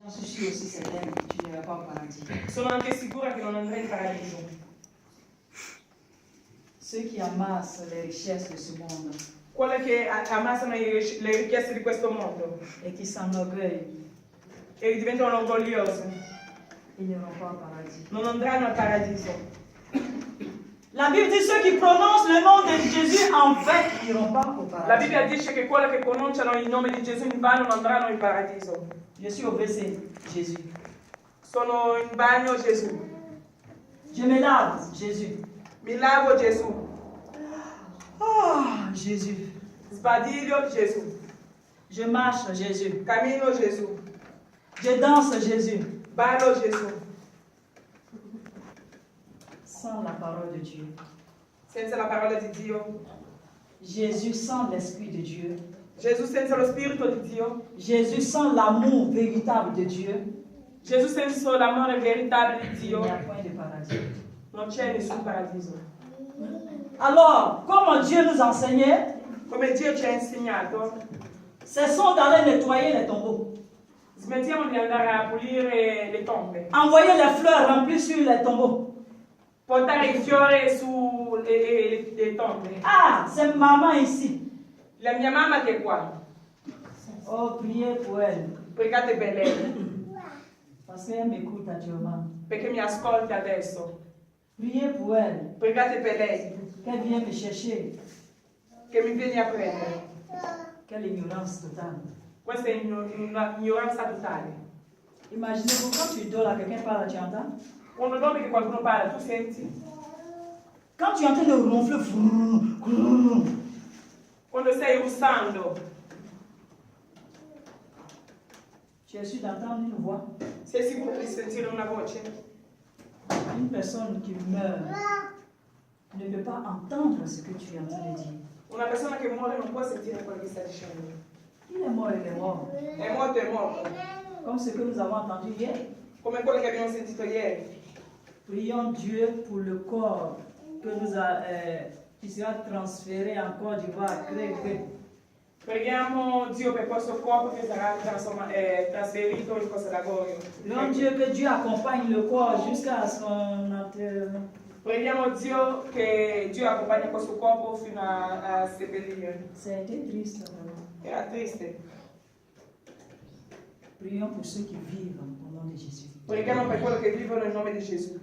Je suis aussi certaine que tu n'iras pas au paradis. Sono anche sicura che non andrai in paradiso. Ceux qui amassent les richesses de ce monde Quelle che ammassano le richieste di questo mondo et qui s'enorgueillent, e diventano orgogliose, ils n'iront pas au paradis. non andranno al paradiso. La Bible dit ceux qui prononcent le nom de Jésus en vain n'iront pas au La paradis. Bibbia dice che quelli che pronunciano il nome di Gesù in vano non andranno in paradiso. Je suis au WC, Jésus. Sono in bagno Gesù. Je me lave, Jésus. Mi lavo Gesù. Ah, Jésus. Sbadiglio Gesù. Je marche, Jésus. Cammino Gesù. Je danse, Jésus. Ballo Gesù. Sans la parole de Dieu. Senza la parola di Dio. Jésus sans l'Esprit de Dieu. Gesù senza lo Spirito di Dio. Jésus sans l'amour véritable de Dieu. Gesù senza l'amore veritabile di Il n'y a Dio. point de paradis. Non c'è nessun paradiso. Alors, comme Dieu nous enseignait, Come Dio ci ha insegnato, cessons d'aller nettoyer les tombeaux. smettiamo di andare a pulire le tombe. Envoyer les fleurs remplies sur les tombeaux. Portare i fiori su le tombe. Ah, c'est maman ici. La mia mamma che è qua. Oh, priez pour elle. Pregate per lei, Parce qu'elle m'écoute actuellement. perché mi ascolta adesso. Priez pour elle. Pregate per lei, Qu'elle vienne me chercher. che mi vieni a prendere. Quelle ignorance totale. Questa è una ignoranza totale. Imaginez-vous quand tu dors là, quelqu'un parle, tu entends? Quando dormi che qualcuno parla, tu senti? Quand tu es en train de ronfler, vroom, vroom, Quando stai russando, tu es sûr d'entendre une voix. sei sicuro di sentire una voce? Une personne qui meurt ne peut pas entendre ce que tu es en train de dire. Una persona che muore non può sentire quello che sta dicendo. Il est mort, il est mort. È morto, è morto. Comme ce que nous avons entendu hier. Come quello che abbiamo sentito ieri. Prions Dieu pour le corps que qui sera transféré en Côte d'Ivoire à Cré-Cré. Preghiamo Dio per questo corpo che sarà trasferito in Costa d'Avorio. Prions Dieu que Dieu accompagne le corps jusqu'à son enterrement. Preghiamo Dio che Dio accompagni questo corpo fino a seppellire. C'était triste, vraiment. Era triste. Prions pour ceux qui vivent au nom de Jésus. Preghiamo per quello che vivono in nome di Gesù.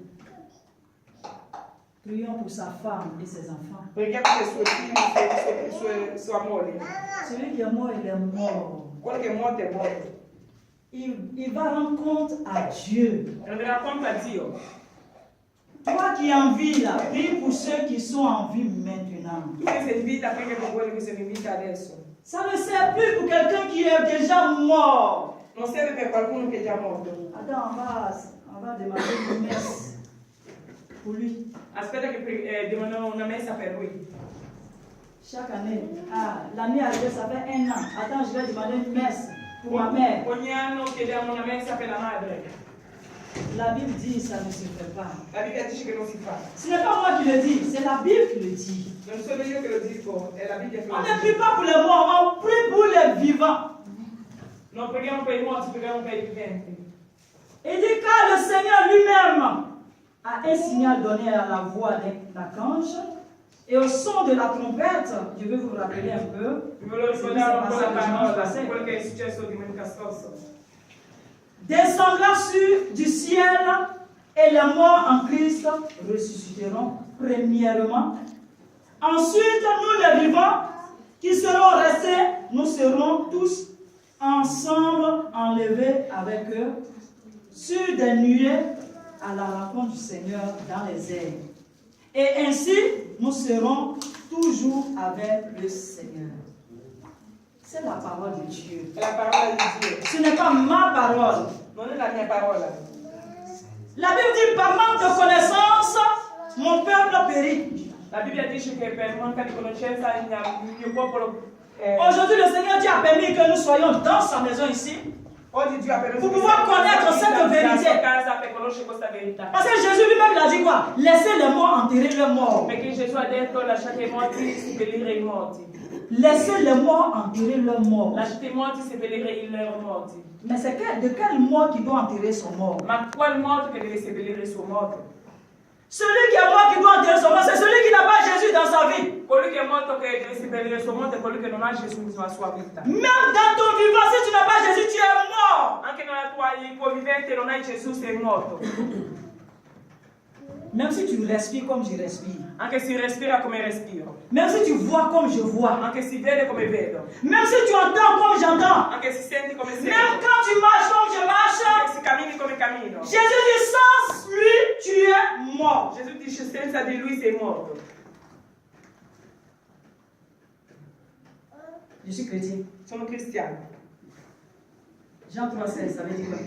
Prions pour sa femme et ses enfants. Preghiamo per i suoi figli, sua moglie. Celui qui est mort, il est mort. Quello che è morto è morto. Il va rendre compte à Dieu. Renderà conto a Dio. Toi qui es en vie là, prie pour ceux qui sont en vie maintenant. Tu che sei in vita, preghi per quelli che sono in vita adesso. Ça ne sert plus pour quelqu'un qui est déjà mort. Non serve per qualcuno che è già morto. Attends, on va demander une messe pour lui. Aspetta che devono una messa per lui. Chaque année. Ah, l'année arrivée, ça fait 1 an. Attends, je vais demander une messe pour ma mère. Ogni anno chiediamo una messa per la madre. La Bible dit ça ne se fait pas. La Bibbia dice che non si fa. Ce n'est pas moi qui le dis, c'est la Bible qui le dit. Non sono io che lo dico, è la Bibbia che lo On ne dice. prie pas pour les morts, on prie pour les vivants. Non preghiamo per i morti, preghiamo per i viventi. Il dit car le Seigneur lui-même a un signal donné à la voix d'un archange et au son de la trompette, je vais vous rappeler un peu. Vi volevo ricordare un po' la parola, passé. quello che è successo domenica scorsa. Descendra du ciel et les morts en Christ ressusciteront premièrement. Ensuite, nous les vivants qui serons restés, nous serons tous ensemble enlevés avec eux sur des nuées à la rencontre du Seigneur dans les airs. Et ainsi, nous serons toujours avec le Seigneur. C'est la parole de Dieu. È la parola di Dio. Ce n'est pas ma parole. Non è la mia parola. La Bible dit par manque de connaissance, mon peuple périt. La Bibbia dice che per manca di conoscenza il mio popolo. Aujourd'hui, le Seigneur Dieu a permis que nous soyons dans sa maison ici. Oggi Dio ha permesso Pour pouvoir connaître cette vérité. casa per conoscere questa verità. Parce que Jésus lui-même il a dit quoi? Laissez les morts enterrer leurs morts. Perché Gesù ha detto lasciate i morti seppellire i morti. Laissez les morts enterrer leurs morts. Lasciate i morti seppellire i loro morti. Mais c'est de quel mort qui doit enterrer son mort? Ma qual morto che deve seppellire il suo morto? Celui qui est mort qui doit enterrer son mort, c'est celui qui n'a pas Jésus dans sa vie. Colui che è morto che deve seppellire il suo morto è colui che non ha Gesù nella sua vita. Même dans ton vivant, si tu n'as pas Jésus, tu es mort. Anche nella tua vivente non hai Gesù, sei morto. Même si tu respires comme je respire. Anche se respira come respiro. Même si tu vois comme je vois. Anche si vede come vedo. Même si tu entends comme j'entends. Anche si senti come sento. Même quand tu marches comme je marche. Anche se cammini come cammino. Jésus dit sans lui, tu es mort. Gesù dice senza di lui sei morto. Je suis chrétien. Sono cristiano. Jean 3,16, ça veut dire quoi?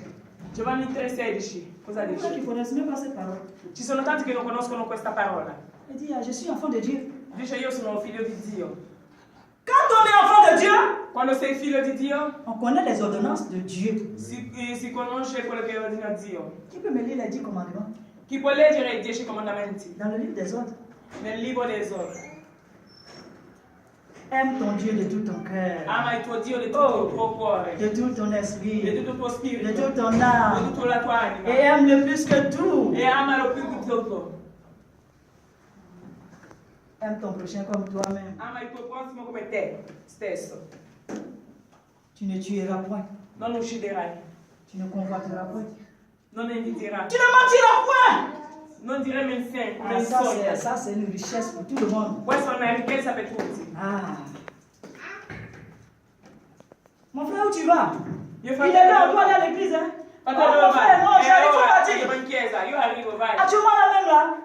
Giovanni 3,16, cosa Pourquoi dice? tu ne connais même pas cette parole? Ci sono tanti che non conoscono questa parola. Il dit, je suis enfant de Dieu. Dice io sono figlio di Dio. Quand on est enfant de Dieu, Quando sei figlio di Dio, on connaît les ordonnances de Dieu. si conosce quello che ordina Dio. Qui peut me lire les 10 commandements? Chi può leggere i 10 comandamenti? Dans le livre des ordres. Nel libro dei Esordi. Aime ton Dieu de tout ton cœur, Ama il tuo Dio di tutto il tuo cuore, de tout ton di esprit, tutto il tuo de spirito, toute ton di âme. tutta la tua anima. Et aime-le plus que tout. E amalo più di tutto. Aime ton prochain comme toi-même. Ama il tuo prossimo come te stesso. Tu ne tueras point. Non ucciderai, Tu ne convoiteras point. non inviterai, Tu ne mentiras point. non dire menzogna. Ah, ça, c'est une richesse pour tout le monde. Questa è una ricchezza per tutti. Ah. Mon frère, où tu vas? Io Il est là, on doit aller à l'église. Hein? Fratello, Mon frère, non, j'arrive, faut ora partir. andiamo in chiesa, io arrivo, vai. Actuellement, là même là.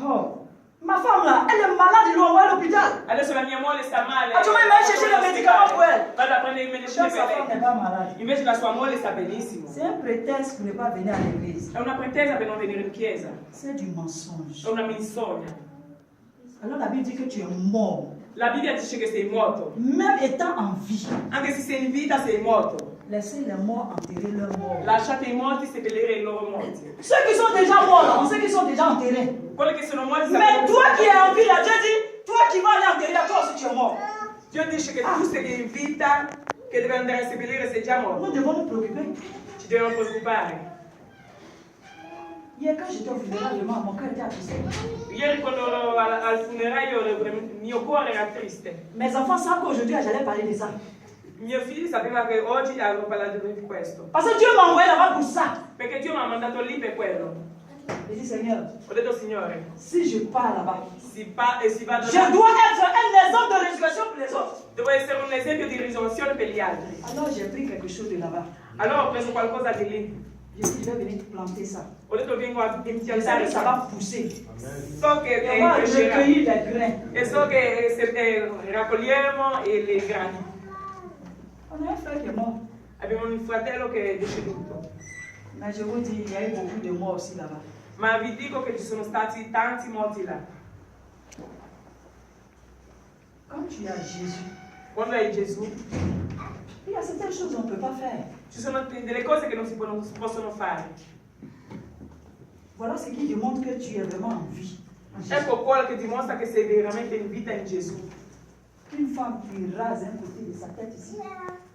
Oh. Ma femme là, elle est malade, ils l'ont envoyée à l'hôpital. Adesso la mia moglie sta male. Ah, tu vai mai chercher le médicament pour elle. Vado a prendere i medicinali Donc sa per femme n'est lei. pas malade. Invece la sua moglie sta benissimo. C'est un prétexte pour ne pas venir à l'église. È una pretesa per non venire in chiesa. C'est du mensonge. È una menzogna. Alors la Bible dit que tu es mort. La Bibbia dice che sei morto. Même étant en vie. Anche se sei in vita sei morto. Laissez les morts enterrer leurs morts. Lasciate i morti seppellire i loro morti. Ceux qui sont déjà morts, là, on sait qu'ils sont déjà enterrés. Quelli che sono morti Mais toi qui es en vie, là, Dieu dit, toi qui vas aller enterrer, là, toi aussi tu es mort. Dio dice che tu sei in vita, che devi andare a seppellire, sei già morto. Nous devons nous préoccuper. Ci dobbiamo preoccupare. Hier, quand j'étais au funérail, mon cœur était attristé. Ieri quando ero al funerale il mio cuore era triste. Mes enfants savent qu'aujourd'hui, j'allais parler de ça. Mio figlio sapeva che oggi avevo parlato di questo. Parce que Dieu m'a envoyé là-bas pour ça. Perché Dio mi ha mandato lì per quello. J'ai dit, Seigneur, Ho detto, Signore, si je pars là-bas, si va da je dois être un exemple de résurrection pour les autres. devo essere un esempio di risurrezione per gli altri. Alors j'ai pris quelque chose de là-bas. Allora ho preso qualcosa di lì. Je dis, je vais venir planter ça. Ho detto, vengo a Je sais impiantare que ça va pousser. So che Et on va crescerà. recueillir les grains. E so che se raccoglieremo i grani. On a un frère qui est mort. Abbiamo un fratello che è deceduto. Mais je vous dis, il y a eu beaucoup de morts aussi là-bas. Ma vi dico che ci sono stati tanti morti là. Quand tu as Jésus, Quando hai Gesù, il y a certaines choses qu'on ne peut pas faire. ci sono delle cose che non si possono fare. Voilà ce qui démontre que tu es vraiment en vie. En Jésus. Ecco quello che dimostra che sei veramente in vita in Gesù. Une femme qui rase un côté de sa tête ici.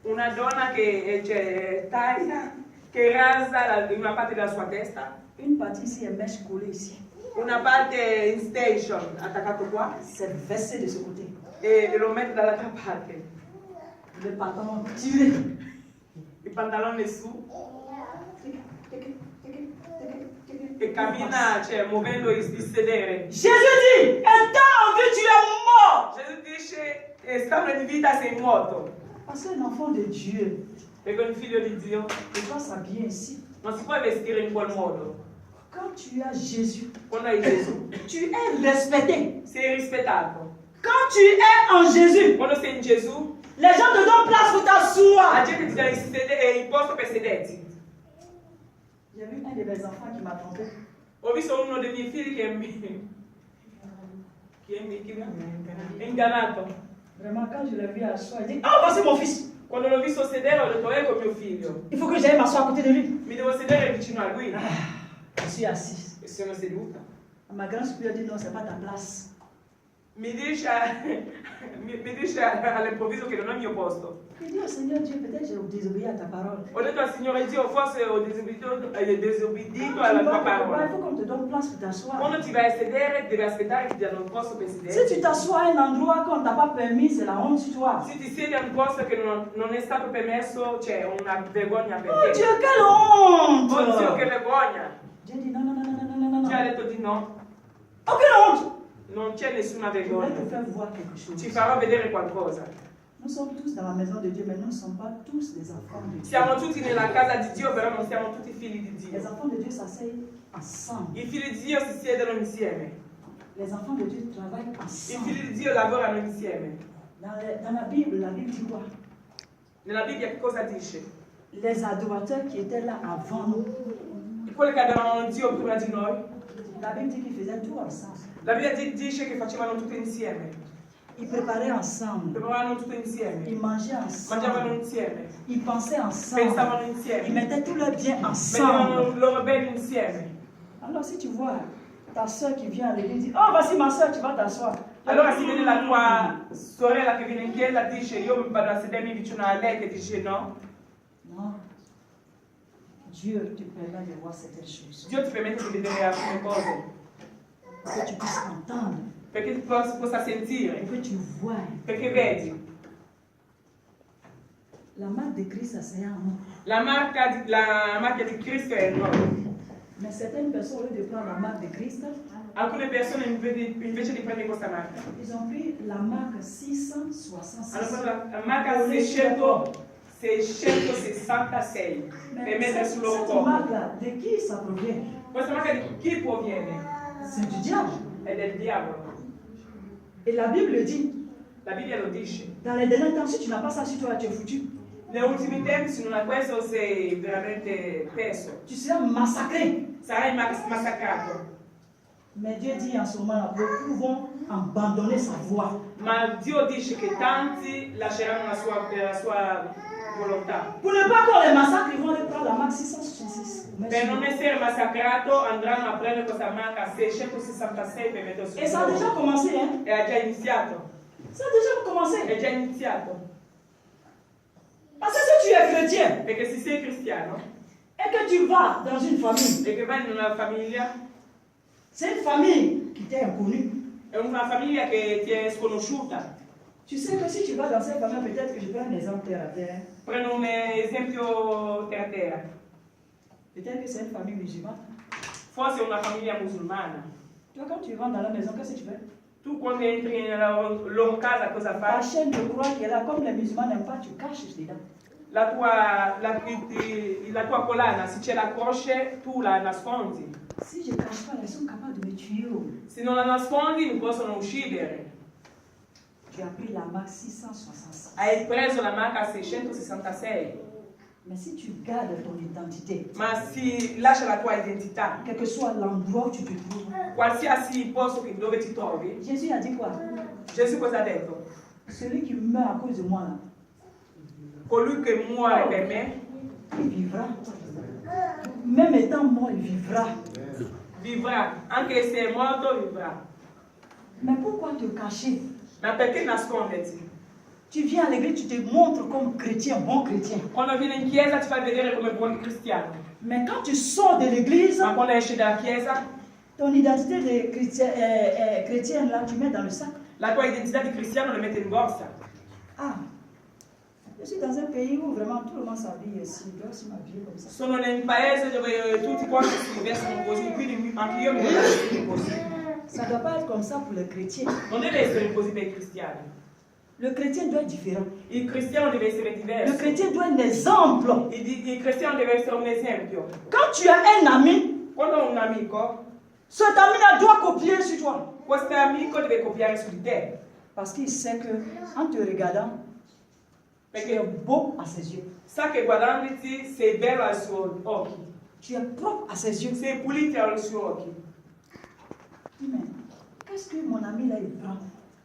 Una donna che taglia, che rasa una parte della sua testa, Une partie ici est mèche collée ici. una parte in station attaccato qua C'est versé de ce côté. e lo mette dall'altra parte. Le pantalon tiré. Il pantalone su e cammina, cioè muovendo il sedere. Jésus dit, étant en vie, tu es mort. Gesù dice, stando in vita sei morto. Parce qu'un enfant de Dieu, Perché un figlio di Dio il doit s'habiller ainsi. non si può vestire in quel modo. Quand tu as Jésus, Quando hai Gesù tu es respecté. sei rispettato. Quand tu es en Jésus, Quando sei in Gesù les gens te donnent place pour la t'asseoir. gente ti dà il posto per sedersi. J'ai vu un de mes enfants qui m'a trompé. Ho visto uno dei miei figli che mi ha ingannato. Vraiment, quand je l'ai vu asseoir, il dit, ah, voici mon fils. Quando l'ho visto sedere ho detto, ecco mio figlio. Il faut que j'aille m'asseoir à côté de lui. Mi devo sedere vicino a lui. Je suis assise. E sono seduta. Ma grande supérieure dit, non, c'est pas ta place. mi dice all'improvviso che non è il mio posto. Il dit au Seigneur Dieu, peut-être j'ai désobéi à ta parole. Ho detto al Signore Dio, forse ho disobbedito alla Tu tua vas quelque part, parola. il faut qu'on te donne place pour t'asseoir. Quando ti vai a sedere, devi aspettare che ti danno un posto per Si sedere. tu t'assois à un endroit qu'on ne t'a pas permis, c'est la honte sur toi. Se ti siedi a un posto che non è stato permesso, c'è una vergogna per Oh te. Dieu, quelle honte! Oh Dio, che vergogna! Dieu dit non, non, non, non, non, non, non, Ci ha non. detto di no. Aucune honte! Non c'è nessuna Je vais te vergogna. faire voir quelque chose. Ci farò vedere qualcosa. Nous sommes tous dans la maison de Dieu, mais nous ne sommes pas tous des enfants de Dieu. Siamo tutti nella casa di Dio, però non siamo tutti figli di Les Dio. enfants de Dieu s'asseyent ensemble. I figli di Dio si siedono insieme. Les enfants de Dieu travaillent I ensemble. figli di Dio lavorano insieme. Dans la Bible dit quoi? Nella Bibbia che cosa dice? Les adorateurs qui étaient là avant nous, Quelli che adoravano Dio prima di noi. la Bible dit qu'ils faisaient tout ensemble. La Bibbia dice che facevano tutto insieme. Ils préparaient ensemble. Preparavano tutto insieme. Ils mangeaient Mangiavano ensemble. insieme. Ils pensaient ensemble. Pensavano Ils insieme. mettaient tous leurs biens Mettevano ensemble. i loro beni insieme. Alors si tu vois ta soeur qui vient à l'église, dit, oh voici ma soeur, tu vas t'asseoir. Allora si vede la tua sorella che viene in chiesa e dice io vado a sedermi vicino a lei che dice no. Non. Dieu te permet de voir certaines choses. Dio ti permette di vedere alcune cose Pour que tu puisses entendre. perché tu possa sentire, Pour que tu vois. perché vedi La marque de Christ, c'est en nous. la macchia di Cristo è in noi. Mais certaines personnes, au lieu de prendre la marque de Christ, Alcune persone invece di prendere questa marca ils ont pris la marque hanno 666. preso la marca 666 Mais per mettere sul loro cette corpo. marque-là, de qui ça provient? Questa marca di chi proviene? C'est du diable. È del diavolo. Et la Bible dit, La Bibbia lo dice. dans les derniers temps, si tu n'as pas ça sur toi, tu es foutu. Negli ultimi tempi, se non hai questo, sei veramente perso. Tu seras massacré. Sarai massacrato. Mais Dieu dit en ce moment, beaucoup vont abandonner sa voie. Ma Dio dice che tanti lasceranno la sua volontà. Pour ne pas qu'on les massacre, ils vont aller prendre la marque 666. Per non essere massacrato andranno a prendere questa marca 666 per mettere sul Et ça a déjà commencé, hein? E ha già iniziato. Ça a déjà commencé. È già iniziato. Parce que si tu es chrétien Perché se sei cristiano et que tu vas dans une famille, e che vai in una famiglia, c'est une famille qui t'est inconnue. è una famiglia che ti è sconosciuta. Tu sais que si tu vas dans cette famille, peut-être que je prends un exemple terre à terre. Prendo un esempio terra terra. Peut-être que c'est une famille musulmane. Forse è una famiglia musulmana. Toi, quand tu rentres dans la maison, qu'est-ce que tu fais? Tu quando entri nella loro casa cosa La fai? chaîne de croix qui est là, comme les musulmans n'aiment pas, tu caches dedans. La tua collana, se c'è la croce, tu la nascondi. Si je ne cache pas, ils sont capables de me tuer. Se non la nascondi, mi possono uccidere. Tu as pris la marque 666. Hai preso la marca 666, Mais si tu gardes ton identité, ma si lascia la tua identità, quel que soit l'endroit où tu te trouves, qualsiasi posto dove ti trovi, Jésus a dit quoi? Gesù cosa ha detto? Celui qui meurt à cause de moi, là, Colui che muore per me, il vivra. Même étant mort, il vivra. vivrà. Anche se è morto, vivrà. Mais pourquoi te cacher? Ma perché nasconderti? Tu viens à l'église, tu te montres comme chrétien, bon chrétien. Quando vieni in chiesa ti fai vedere come buon cristiano, Mais quand tu sors de l'église, ma quando esci dalla chiesa, ton identité de chrétienne, là, tu mets dans le sac. la tua identità di cristiano la metti in borsa. Ah, je suis dans un pays où vraiment tout le monde s'habille ici. Je dois aussi m'habiller comme ça. Sono nel paese dove tutti quanti si vestono così, quindi anche io mi devo vestire così. Ça ne doit pas être comme ça pour les chrétiens. Non deve essere così per i cristiani. Le chrétien doit être différent. Il cristiano deve essere Le diverso. chrétien doit être un exemple. Il cristiano deve essere un esempio. Quand tu as un ami, Quando ho un amico, cet ami-là doit copier sur toi. questo amico deve copiare su di te. Parce qu'il sait que en te regardant, tu es Perché beau à ses yeux. sa che guardandoti sei bello ai suoi occhi. Tu es propre à ses yeux. Sei pulito ai suoi occhi. Mais qu'est-ce que mon ami là il prend?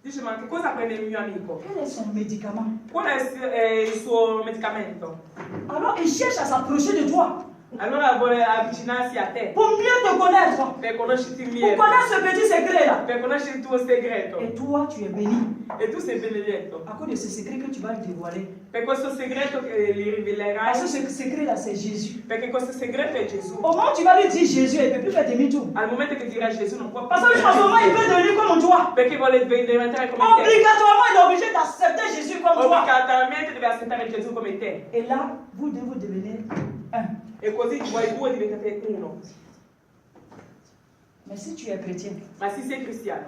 Dice, ma che cosa prende il mio amico? Quel est son médicament? Qual è il suo medicamento? Alors il cherche à s'approcher de toi. Allora vuole avvicinarsi a te pour mieux te connaître, per conoscerti pour meglio, connaître ce petit secret-là. per conoscere il tuo segreto. Et toi, tu es béni E tu sei benedetto. à cause de ce secret que tu vas lui dévoiler. Per questo segreto che gli Parce que rivelerai, ce secret-là, c'est Jésus. perché questo segreto è Gesù. Au moment où tu vas lui dire Jésus, il ne peut plus faire demi-tour. Al momento che dirai Gesù non può Parce que en ce moment, il peut devenir comme toi. perché vuole diventare come te. Obligatoirement, il est obligé d'accepter Jésus comme toi. Obbligatoriamente deve accettare Gesù come te. Et là, vous devez devenir un. E così voi due diventate uno. Mais si tu es chrétien, Ma se sei cristiano,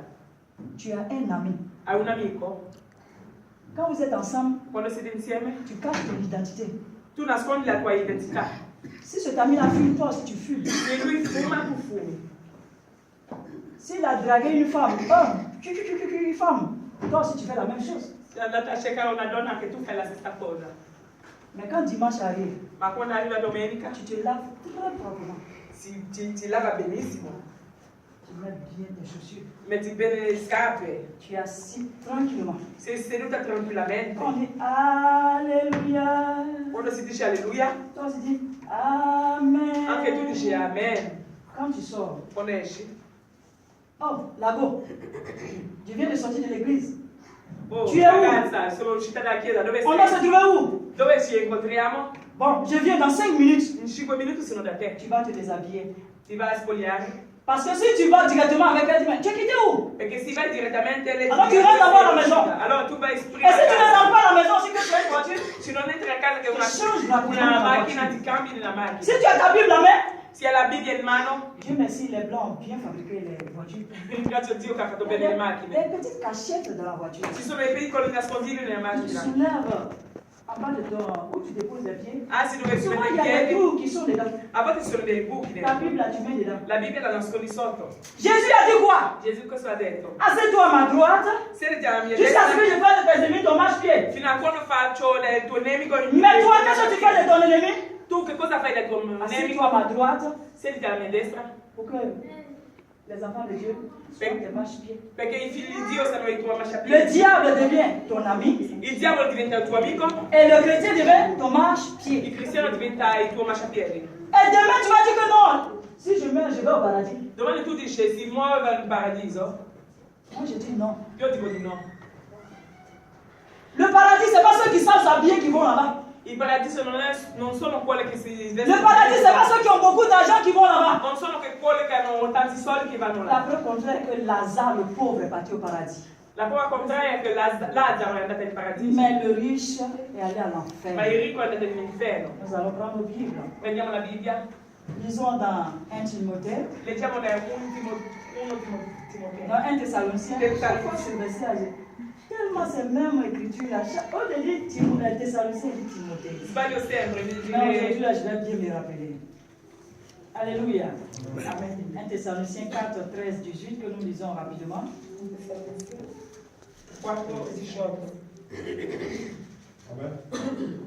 tu as un ami. hai un amico, Quand vous êtes ensemble, quando siete insieme, tu caches ton identité. tu nascondi la tua identità. Si cet ami-là fume, toi aussi tu fumes. Se lui fuma, tu fumi. S'il a dragué une femme, une femme, toi aussi tu fais la même chose. Se è andata a cercare una donna, anche tu fai la stessa cosa. Mais quand dimanche arrive, Ma quando arriva domenica, tu te laves très proprement. ti lava benissimo, Tu mets bien tes chaussures. metti bene le scarpe, Tu es assis tranquillement. sei seduta tranquillamente. Quand on dit Alléluia, Quando si dice alleluia, toi aussi dis Amen. anche tu dici amen. Quand tu sors, Quando esci, oh, là-bas, je viens de sortir de l'église. oh Tu es où? ragazza, sono uscita dalla chiesa, dove On doit se sei? trouver où? Dove ci incontriamo? Bon, je viens dans 5 minutes. In 5 minuti sono da te. Tu vas te déshabiller. Ti vai a spogliare. Parce que si tu vas directement avec elle, tu es quitté où? Perché se vai direttamente lei Allora tu rentres d'abord à la maison. Allora tu vai Et prima si tu ne a casa. rentres pas à la maison, si que tu as une voiture, Se non entri a casa che Tu changi la una couleur macchina, della ti cambi nella si macchina. tu as ta Bible en main, Se hai la Bibbia in mano, Dieu merci, les blancs ont bien fabriqué les voitures. ringrazio Dio che ha fatto Il y a bene le des macchine. petites cachettes dans la voiture. Ci sono dei piccoli nascondini nella Tu macchina. soulèves en bas de ton, où tu déposes les pieds. Ah, si dove si Souvent, mette il i y a des piedi, trous qui sont dedans. a volte ci sono dei buchi Ta dentro. Bible, là, tu mets dedans. La Bibbia la nascondi sotto. Jésus a dit quoi? Gesù cosa ha detto? Assieds-toi à ma droite, Siediti alla mia jusqu'à ce que destra, je fasse de tes ennemis ton marche-pied. fino a quando faccio il tuo nemico in Mais toi, qu'est-ce que tu fais de ton ennemi? Tu che cosa fai del tuo Assieds-toi à nemico? ma droite, Siediti alla mia destra, pour que les enfants de Dieu soient tes marche-pieds. perché i figli di Dio sono i tuoi Le marciapiedi. diable devient ton ami Il diavolo diventa il tuo amico, et le chrétien devient ton marche-pied. il cristiano diventa il tuo marciapiedi. Et demain, tu vas dire que non, si je meurs, je vais au paradis. Domani tu dici si muove il paradiso, Moi, je dis non. io dico di no. Le paradis, ce n'est pas ceux qui savent s'habiller qui vont là-bas. Il paradiso non sono quelle che si vestono. Le paradis, ce n'est pas ceux qui ont beaucoup d'argent qui vont là-bas. Non sono che quelle che hanno tanti soldi che vanno La là. preuve contraire est que Lazare, le pauvre, est parti au paradis. La prova contraria è che Lazzaro è andato in paradiso, Mais le riche est allé à ma l'enfer. il ricco è andato nell'inferno. Nous allons prendre nos Bibles. Prendiamo la Bibbia, Lisons dans 1 Timothée, leggiamo da 1 Timoteo. dans 1 Thessaloniciens. Thessaloniciens. Parfois, ce verset âgé. Tellement c'est même écriture là. Au début, Thessaloniciens dit Timothée. Sbaglio sempre, Mais aujourd'hui, dire là, je vais bien me rappeler. Alléluia. Amen. 1 Thessaloniciens 4, 13, 18, que nous lisons rapidement. 4:18. Amen.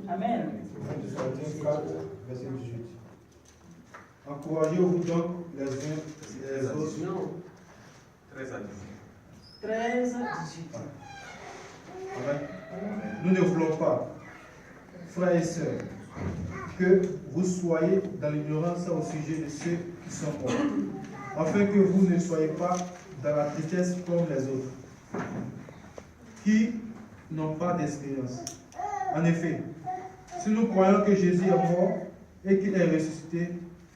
Amen. 1 Thessaloniciens 4, verset 18. Encouragez-vous donc les uns les autres. 13 à 18. 13, 18. Amen. Nous ne voulons pas, frères et sœurs, que vous soyez dans l'ignorance au sujet de ceux qui sont morts, afin que vous ne soyez pas dans la tristesse comme les autres, qui n'ont pas d'espérance. En effet, si nous croyons que Jésus est mort et qu'il est ressuscité,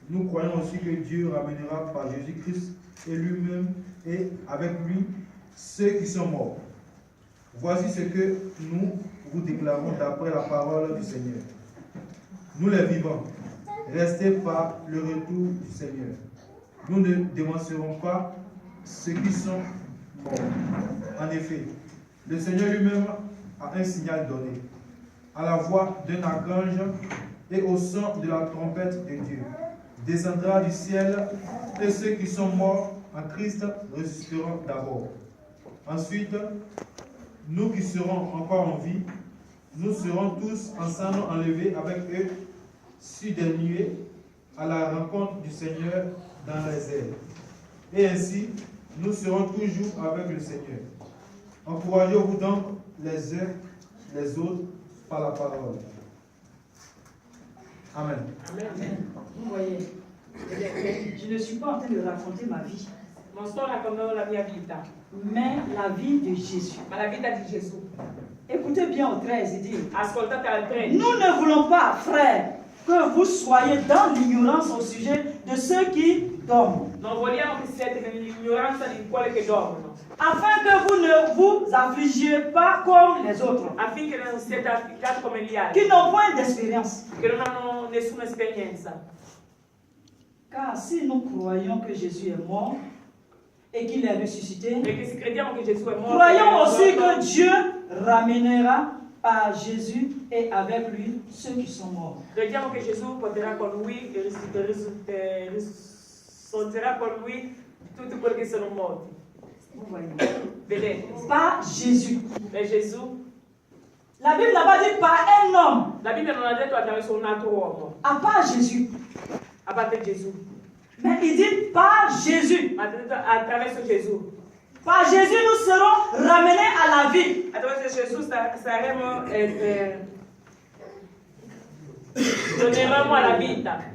nous croyons aussi que Dieu ramènera par Jésus-Christ et lui-même et avec lui ceux qui sont morts. Voici ce que nous vous déclarons d'après la parole du Seigneur. Nous les vivants, restés par le retour du Seigneur. Nous ne dévancerons pas ceux qui sont morts. En effet, le Seigneur lui-même a un signal donné. À la voix d'un archange et au son de la trompette de Dieu, descendra du ciel et ceux qui sont morts en Christ ressusciteront d'abord. Ensuite, nous qui serons encore en vie, nous serons tous ensemble enlevés avec eux sur des nuées à la rencontre du Seigneur dans les airs. Et ainsi, nous serons toujours avec le Seigneur. Encouragez-vous donc les uns les autres par la parole. Amen. Amen. voyez, je ne suis pas en train de raconter ma vie, Non sto raccontando la mia vita, mais la vie de Jésus. ma la vita di Gesù. Écoutez bien au 13, il dit, Ascoltate al 13. nous ne voulons pas, frères, que vous soyez dans l'ignorance au sujet de ceux qui dorment, Non vogliamo che siete nell'ignoranza di quelli che dormono, afin que vous ne vous affligiez pas comme les autres, affinché non siete afflittati come gli qui altri, n'ont point d'espérance. che non hanno nessuna esperienza. Car si nous croyons que Jésus est mort et qu'il est ressuscité, Perché se crediamo che Gesù è morto, croyons aussi è que risorto, Dieu ramènera par Jésus et avec lui ceux qui sont morts. crediamo che Gesù porterà con lui e risorgerà con lui tutti quelli che sono morti. Vous voyez. Vedete? Par Jésus. E Gesù, La Bible n'a pas dit par un homme, la Bibbia non ha detto attraverso un altro uomo, à part Jésus. a parte Gesù, Mais il dit par Jésus. ma ha detto attraverso Gesù. Par Jésus, nous serons ramenés à la vie. Attraverso Gesù saremo, torneremo alla vita.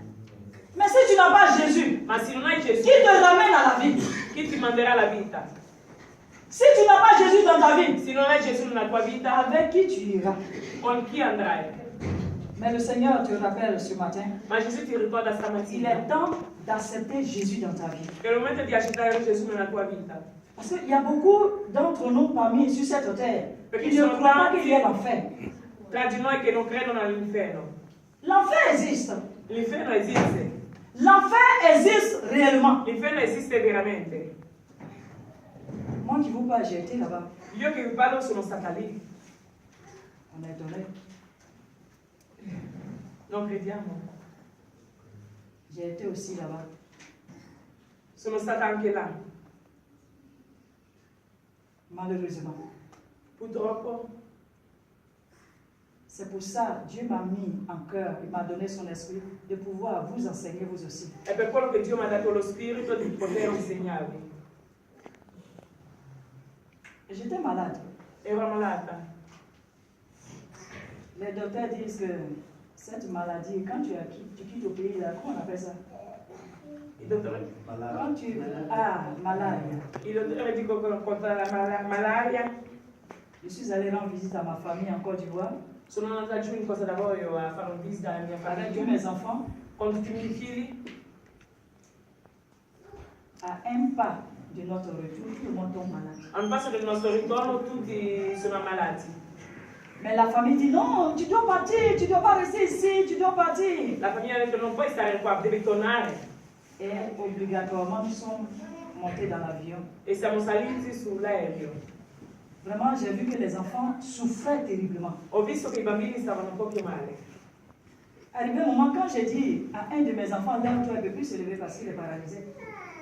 Mais si tu n'as pas Jésus, Ma se non hai Gesù, qui te ramène à la vie? chi ti manderà alla vita? Si tu n'as pas Jésus dans ta vie, Se non hai Gesù nella tua vita, avec qui tu iras? con chi andrai? Mais le Seigneur te rappelle ce matin, Ma Gesù ti ricorda il stamattina est temps d'accepter Jésus dans ta vie. che è il momento di accettare Gesù nella tua vita. Parce qu'il y a beaucoup d'entre nous parmi sur cette terre qui ne croient pas qu'il y ait l'enfer. Tra di noi che non credono all'inferno. L'enfer existe. L'inferno esiste. L'enfer existe réellement. L'inferno esiste veramente. Moi qui vous parle, j'ai été là-bas. Io che vi parlo sono stata lì. On est donné. Non crediamo. J'ai été aussi là-bas. Sono stata anche là. Malheureusement. Purtroppo. C'est pour ça que Dieu m'a mis en cœur, il m'a donné son esprit de pouvoir vous enseigner vous aussi. È per quello che Dio mi ha dato lo spirito di poter insegnarvi. J'étais malade. Ero malata. Les docteurs disent que cette maladie, quand tu quittes au pays, là, comment on appelle ça? Il dottore, Quand tu... Ah, malaria. il dottore dico che contro la malaria. Je suis allée rendre visite à ma famille en Côte d'Ivoire Sono andata giù in Costa d'Avorio a fare un visita alla mia avec tous famiglia mes enfants con tutti i miei figli. à un pas de notre retour. Tout le monde tombe malade. A un passo del nostro ritorno tutti sono ammalati. Mais la famille dit non, tu dois partir, tu ne dois pas rester ici, tu dois partir. La famiglia ha detto non puoi stare qua, devi tornare. Et obligatoirement, nous sommes montés dans l'avion. E siamo saliti sull'aereo. Vraiment, j'ai vu que les enfants souffraient terriblement. Ho visto che i bambini stavano un po' più male. Arrivé un moment, quand j'ai dit à un de mes enfants, lève-toi, il ne peut plus se lever parce qu'il est paralysé.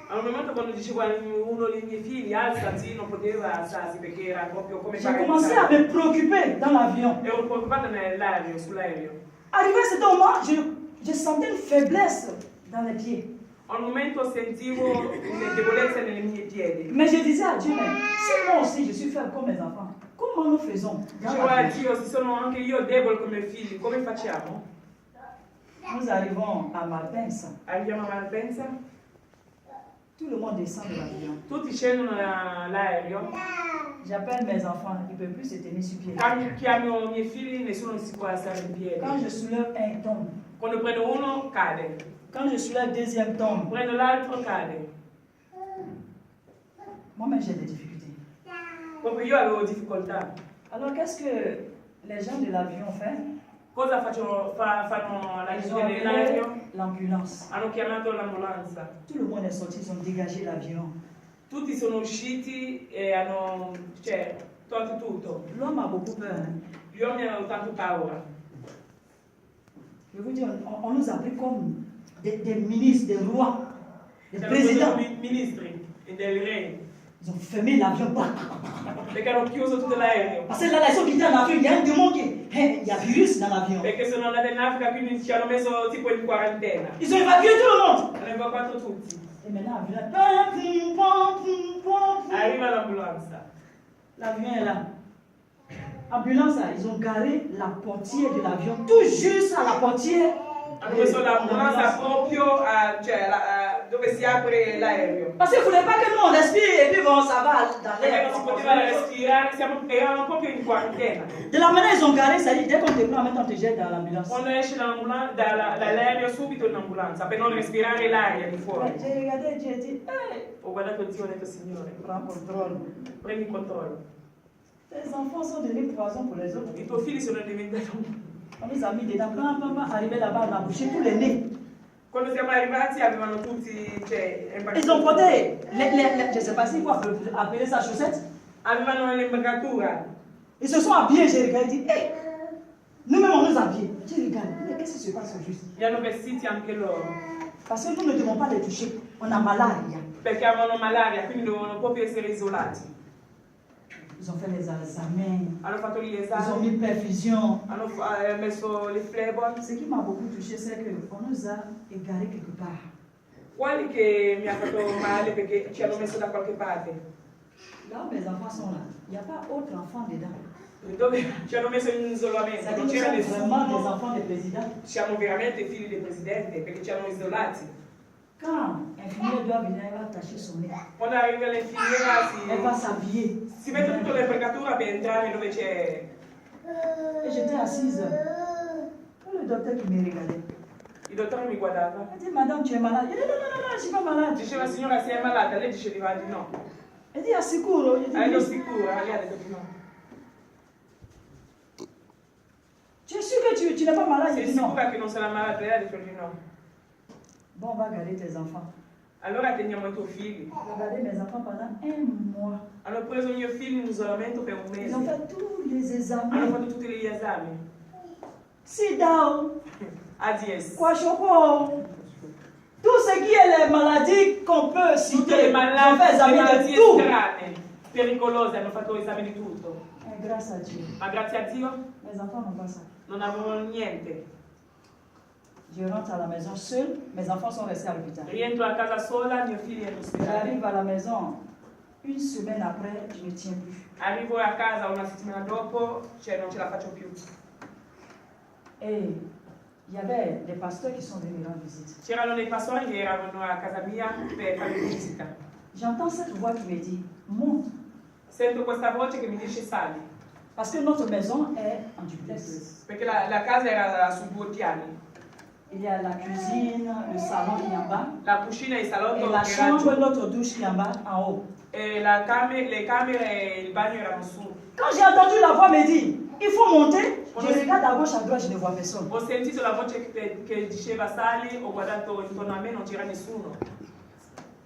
A un momento quando dicevo a uno dei miei figli alzati, non poteva alzarsi perché era proprio come J'ai commencé à me préoccuper dans l'avion. Ero preoccupata nell'aereo, sull'aereo. Arrivé à cet moment, je sentais une faiblesse dans les pieds. A un momento sentivo une debolezza nelle mie piedi. Mais je disais à Dieu, mais si moi aussi je suis faible comme mes enfants, comment nous faisons dans Dicevo a l'avion? Dio, se sono anche io debole come i figli, come facciamo? Nous arrivons à Malpensa. Arriviamo a Malpensa, Tout le monde descend de l'avion. tutti scendono dall'aereo, J'appelle mes enfants, ils ne peuvent plus se tenir sur pied. chiamo i miei figli, nessuno si può alzare in piedi. Quand je soulève un, il tombe. Quando prendo uno, cade. Quand je soulève deuxième, il tombe. Prendo l'altro, cade. Moi-même, j'ai des difficultés. Proprio io avevo difficoltà. Alors, qu'est-ce que les gens de l'avion font? Cosa fanno alla Ils ont gente dell'aereo? appelé l'ambulance. Hanno chiamato l'ambulanza. Tout le monde est sorti, ils ont dégagé l'avion. Tutti sono usciti e hanno, tolto tutto. L'homme a beaucoup peur. Hein? Gli uomini hanno tanto paura. Je vous dis, on nous a pris comme des ministres, des rois, des C'erano présidents. dei ministri e dei re. Ils ont fermé l'avion. Perché hanno chiuso tutto l'aereo. Parce que là, ils sont quittés en Afrique, il y a un démon il y a virus dans l'avion. Perché sono andati in Africa, quindi ci hanno messo tipo in quarantena. Ils ont évacué tout le monde. Hanno evacuato tutti. Et maintenant, Arriva l'ambulanza. l'avion est là. Ambulance, là, ils ont garé la portière de l'avion, tout juste à la portière. Hanno messo l'ambulanza proprio dove si apre l'aereo. Parce qu'il ne voulait pas que nous on respire et puis bon, ça va dans Perché l'air. non si poteva respirare, eravamo proprio in quarantena. De la manière ils ont garé, ça dit dès qu'on te prend, maintenant on te jette dans l'ambulance. Quando esce dall'aereo subito in ambulanza per non respirare l'aria di fuori. J'ai regardé, j'ai dit, Ho guardato zio e ho detto signore, prends contrôle. prendi il controllo. Les enfants sont devenus poison pour les autres. I tuoi figli sono diventati On nous a mis dedans, arrivé là-bas, on a bouché tous les nez. Quando siamo arrivati avevano tutti, Ils ont porté, je ne sais pas si quoi appeler ça chaussette. avevano l'imbragatura. Ils se sont habillés, j'ai regardé, dit, nous-mêmes on nous habille. J'ai regardé, mais qu'est-ce qui se passe au juste? Li hanno vestiti anche loro. Parce que nous ne devons pas les toucher, on a malaria. Perché avevano malaria, quindi dovevano proprio essere isolati. Ils ont fait les examens, Hanno fatto gli ils ont esami, mis perfusion. hanno messo le flebon. Ce qui m'a beaucoup touché, c'est qu'on nous a égarés quelque part. Quali che mi ha fatto male perché ci hanno messo da qualche parte? Là où mes enfants sont là, il n'y a pas autre enfant dedans. Dove ci hanno messo in isolamento, Ça non dit c'era que nous sommes vraiment des nessuno. enfants des présidents. Siamo veramente figli del presidente perché ci hanno isolati. Quand infirmière doit venir, elle va attacher son nez. Quando arriva l'infirmiera Elle va s'habiller. si mette tutta l'imbragatura per entrare dove c'è. Et j'étais assise. Le docteur qui me regardait. Il dottore mi guardava. Elle dit, madame, tu es malade. Je dis, non, non, non, je ne suis pas malade. Diceva signora sei malata, lei diceva di no. Elle dit, ah, sicuro. Je dis, Ero oui. sicura, lei ha detto di no. Tu es sûr que tu n'es pas malade? Je Sei dis, non. sicura che non sarà malata? Lei ha detto di no. Bon, on va garder tes enfants. Allora teniamo i tuoi figli. J'ai gardé mes enfants pendant un mois. Hanno preso il mio figlio in isolamento per un Ils ont mese. fait tous les Hanno examens. fatto tutti gli esami. Sida, ADS. Kwashiorkor, tout ce qui est les maladies qu'on peut Tutte citer. le Ils ont fait examen de malattie tout. strane, pericolose, hanno fatto esami di tutto. Et grâce à Dieu, Ma grazie a Dio mes enfants n'ont pas ça. non avevano niente. Je rentre à la maison seule, mes enfants sont restés à l'hôpital. Rientro a casa sola, mio figlio è in ospedale. J'arrive à la maison, une semaine après, je ne tiens plus. Arrivo a casa una settimana dopo, cioè non ce la faccio più. Et il y avait des pasteurs qui sont venus rendre visite. C'erano dei pastori che erano a casa mia per fare visita. J'entends cette voix qui me dit, monte. Sento questa voce che mi dice sali, Parce que notre maison est en duplex. perché la casa era su 2 piani. Il y a la cuisine, le salon qui est en bas, La cucina e il salotto et la era chambre, giù, notre douche qui est en bas, en haut. e le camere e il bagno erano su. Quand j'ai entendu la voix me dire, il faut monter, je regarde à gauche, à droite, je ne vois personne. Ho sentito la voce che diceva sali, ho guardato intorno a me, non c'era nessuno.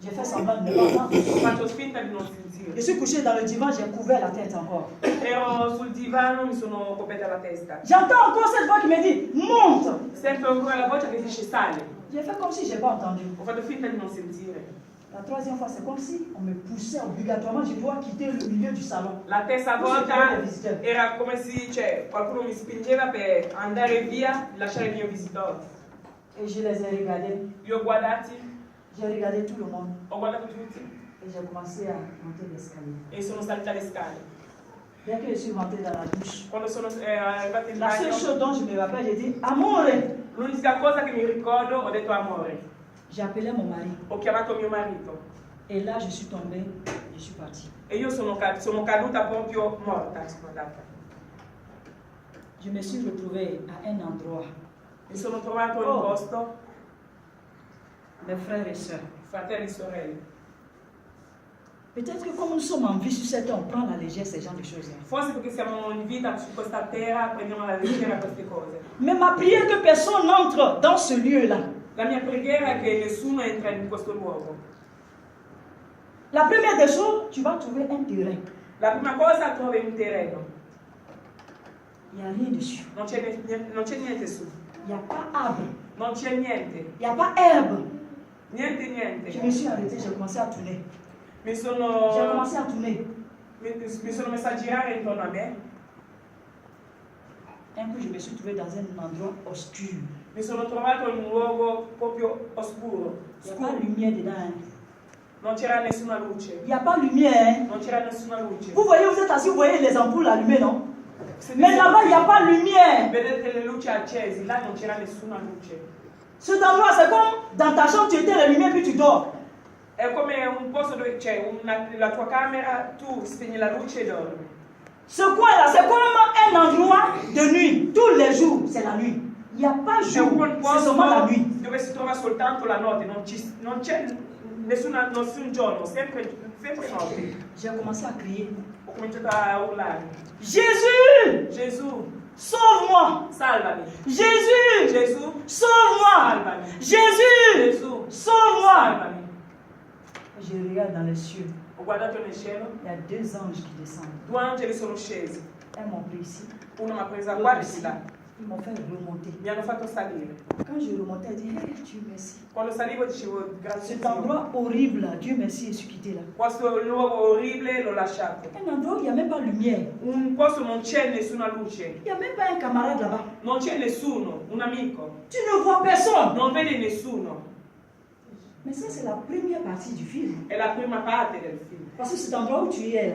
J'ai fait semblant de ne pas entendre. Ho fatto finta di non sentire. Je suis couché dans le divan, j'ai couvert la tête encore. Ero sul divano, mi sono coperta la testa. J'entends encore cette voix qui me dit, monte. Sento ancora la voce che dice sali. J'ai fait comme si je n'ai pas entendu. Ho fatto finta di non sentire. La troisième fois, c'est comme si on me poussait obligatoirement, je dois quitter le milieu du salon. La terza volta era come se qualcuno mi spingeva per andare via, lasciare il mio visitore. Et je les ai regardés. Li ho guardati, J'ai regardé tout le monde. ho guardato tutti Et j'ai commencé à monter l'escalier. e sono salita le scale. Dès que je suis rentrée dans la douche, Quando sono arrivata in la seule bagno, chose dont je me rappelle, j'ai dit, Amore. l'unica cosa che mi ricordo, ho detto amore. J'ai appelé mon mari. Ho chiamato mio marito Et là, je suis tombée, je suis partie. e io sono caduta proprio morta, sono andata. Je me suis retrouvée à un endroit. Mi sono trovato in un posto, Mes frères et sœurs. fratelli e sorelle. Peut-être que comme nous sommes en vie sur cette terre, on prend à la légère ces genres de choses. Forse perché siamo in vita su questa terra, prendiamo alla leggera queste cose. Mais ma prière que personne n'entre dans ce lieu-là. La mia preghiera è che nessuno entra in questo luogo. La première des choses, tu vas trouver un terrain. La prima cosa, trovi un terreno. Il n'y a rien dessus. Non c'è niente su. Il n'y a pas arbre. Non c'è niente. Il n'y a pas herbe. Niente, niente. Je me suis arrêtée, j'ai commencé à tourner. Mi J'ai sono commencé à tourner. messa a girare intorno a me. Un coup, je me suis trouvée dans un endroit obscur. Mi sono trovato in un luogo proprio oscuro. Il n'y a pas de lumière dedans. Hein. Non c'era nessuna luce. Il n'y a pas de lumière. Hein. Non c'era nessuna luce. Vous voyez, vous êtes assis, vous voyez les ampoules allumées, non? Mais là-bas, il n'y a pas de lumière. Vedete le luci accese, là non c'era nessuna luce. Cet endroit, c'est comme dans ta chambre, tu éteins la lumière puis tu dors. È come un posto dove c'è la tua camera, tu spegni la luce e dormi. Ce coin-là, c'est comme un endroit de nuit. Tous les jours, c'est la nuit. Il n'y a pas È jour, un c'est posto seulement la nuit. dove si trova soltanto la notte, non c'è nessun giorno, sempre notte. J'ai commencé à crier. Ho cominciato a urlare. Jésus, Gesù, sauve-moi. salvami. Jésus, Gesù, sauve-moi. salvami. Jésus, Gesù, sauve-moi. salvami. Je regarde dans les cieux. Ho guardato nel cielo, Il y a 2 anges qui descendent. 2 angeli sono scesi. Elles m'ont pris ici. Uno mi ha presa l'autre qua e ici. di là. Ils m'ont fait remonter. Mi hanno fatto salire. Quand je remontais, je disais, hey, Dieu merci. Quando salivo dicevo grazie Cet Dio. endroit horrible, là, Dieu merci, je suis quitté là. Questo luogo orribile l'ho lasciato. Un endroit où il n'y a même pas de lumière. Un posto non c'è nessuna luce. Il n'y a même pas un camarade là-bas. Non c'è nessuno, un amico. Tu ne vois personne. Non vedi nessuno. Mais ça, c'est la première partie du film. È la prima parte del film. Parce que cet endroit où tu es là,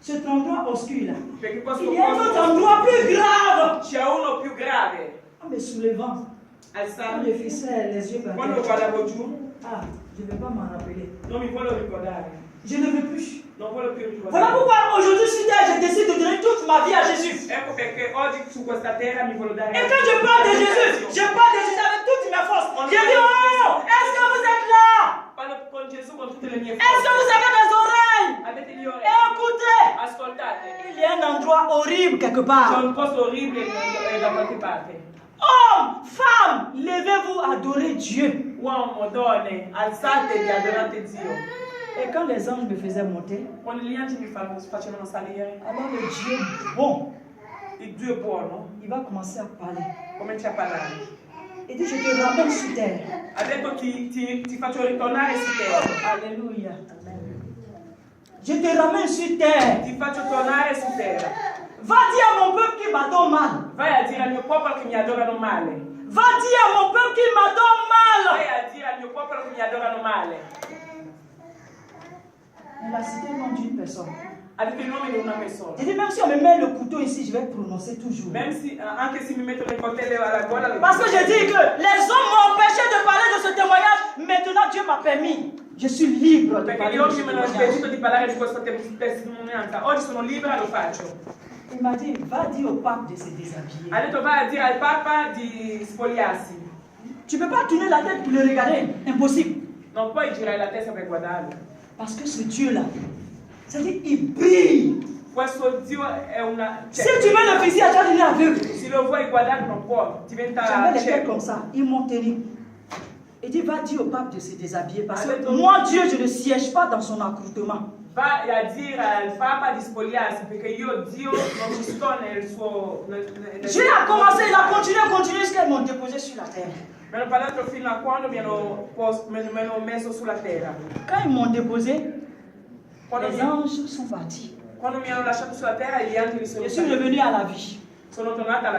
cet endroit obscur là, Perché questo il y a un autre posto endroit plus grave. c'è uno più grave. En me soulevant, quand Alzando. je fissais les yeux par Quando terre, guardavo giù, ah, je ne vais pas m'en rappeler. non mi voglio ricordare. Je ne veux plus. Non voglio più Voilà ricordare. pourquoi aujourd'hui, sur terre, je décide de donner toute ma vie à Jésus. Ecco perché oggi su questa terra mi voglio dare. Et quand je parle de Jésus, je parle de Jésus avec toutes mes forces. Je dis, oh, est-ce que vous êtes là? Parlo con Gesù con tutte le mie Est-ce que vous forze. avez des oreilles? Avete gli orecchi? Écoutez. Ascoltate. Il y a un endroit horrible quelque C'è part. un posto orribile da qualche parte. Hommes, femmes, levez-vous, adorez Dieu. Uomo, donne, alzatevi, adorate Dio. Et quand les anges me faisaient monter, Quando gli angeli mi facevano salire, alors le Dieu bon, il Dio è buono, il va commencer à parler. comincia a parlare. Il dit, je te ramène sur terre. Ha detto ti faccio ritornare su terra. Alléluia. Je te ramène sur terre. Ti faccio tornare su terra. Va dire à mon peuple qui m'adore mal. Vai a dire al mio popolo che mi adorano male. Va dire à mon peuple qui m'adore mal. Vai a dire al mio popolo che mi adorano male. Il a cité le nom d'une personne. Ha detto il nome di una persona. Il dit, même si on me met le couteau ici, je vais prononcer toujours. Même si, anche se mi mettono le coltelle alla gola, Parce que je dis que les hommes m'ont empêché de parler de ce témoignage. Maintenant, Dieu m'a permis. Je suis libre de perché parler gli de ce uomini mi hanno témoignage. impedito di parlare di questa testimonianza. Oggi sono libera, lo faccio. Il m'a dit, va dire au pape de se déshabiller. Ha detto vai a dire al Papa di spogliarsi. Tu ne peux pas tourner la tête pour le regarder. Impossible. Non puoi girare la testa per guardarlo. Parce que ce Dieu-là, c'est-à-dire, il brille. Questo Dio è una... Si tu veux le fusiller, tu vas devenir aveugle. Se lo vuoi guardare non può, diventa J'avais les têtes cieco. comme ça. Ils m'ont tenu. Il dit, va dire au pape de se déshabiller. Parce que Arrête. moi, Dieu, je ne siège pas dans son accoutrement. Vai a dire al Papa di spogliarsi perché io Dio non ci sto nel suo... Dieu a commencé, il a continué jusqu'à ils m'ont déposé sur la terre. Mi hanno parlato fino a quando mi hanno messo sulla terra. Quand ils m'ont déposé, Quando les mi, anges sont partis. quando mi hanno lasciato sulla terra gli angeli sono Je suis stati. revenu à la vie. Sono tornata alla